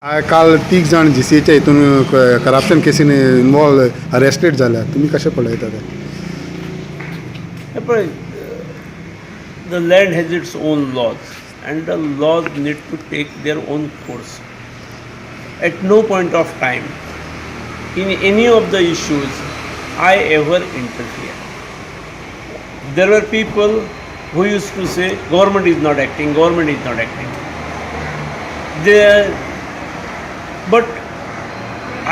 काल 3 जाण GCAच्या हितून करप्शन केसीन इन्वॉल्व अरेस्टेड जाल्यात. तुमी कशें पळयता तें? The land has its own laws and the laws need to take their own course. At no point of time in any of the issues I ever interfere. There were people who used to say government is not acting, government is not acting. But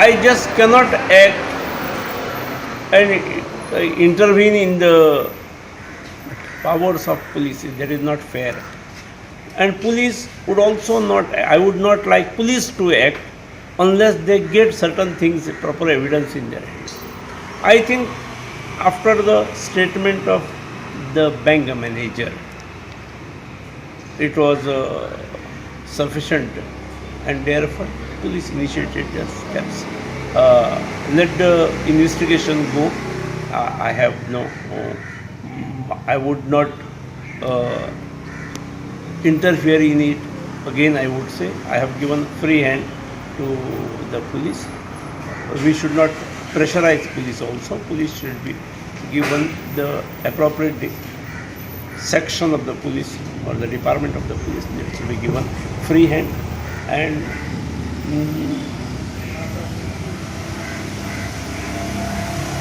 I just cannot act and intervene in the powers of police. That is not fair. And police would also not, I would not like police to act unless they get certain things, proper evidence in their hands. I think after the statement of the bank manager, it was sufficient, and therefore police initiated the steps. Let the investigation go. I have no, I would not interfere in it. Again, I would say I have given free hand to the police. We should not pressurize police also. Police should be given the appropriate section of the police or the department of the police needs to be given free hand, and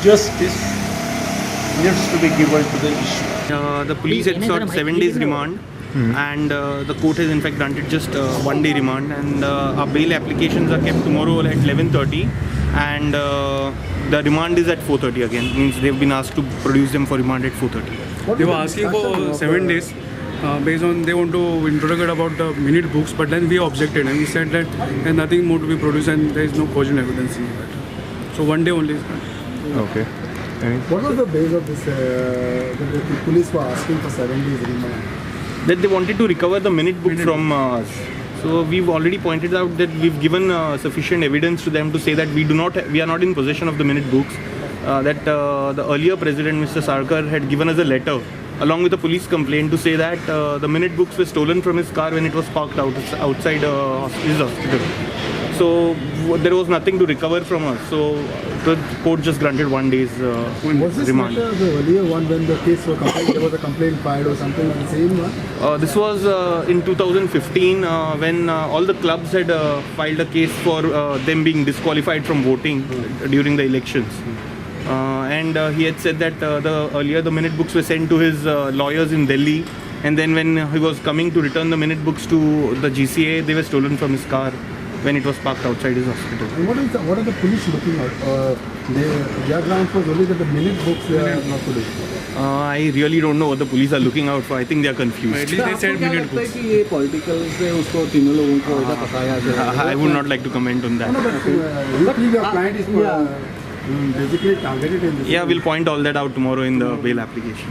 justice needs to be given to the issue. The police had sought 7 days remand, and the court has in fact granted just 1 day remand, and our bail applications are kept tomorrow at 11:30, and the remand is at 4:30 again. Means they've been asked to produce them for remand at 4:30. They were asking for 7 days based on they want to interrogate about the minute books, but then we objected and we said that there's nothing more to be produced and there is no cogent evidence in that. So 1 day only is granted. Okay. What was the base of this? The police were asking for 7 days remand. That they wanted to recover the minute book from us. So we've already pointed out that we've given sufficient evidence to them to say that we are not in possession of the minute books. That the earlier president, Mr. Sarkar, had given us a letter along with a police complaint to say that the minute books were stolen from his car when it was parked outside his hospital. So there was nothing to recover from us. So the court just granted 1 day's Was this remand. matter the earlier one when the case was complained, there was a complaint filed or something, the same one? This was in 2015 when all the clubs had filed a case for them being disqualified from voting during the elections. And he had said that earlier the minute books were sent to his lawyers in Delhi, and then when he was coming to return the minute books to the GCA, they were stolen from his car when it was parked outside his hospital. And what are the police looking at? Their ground was only that the minute books they are not produced. I really don't know what the police are looking out for. I think they are confused. At least they said minute books. कि ये political से उसको तीनों लोगों को इधर फंसाया जाए. I would not like to comment on that. No, but you think your client is basically targeted in this? Yeah, we'll point all that out tomorrow in the bail application.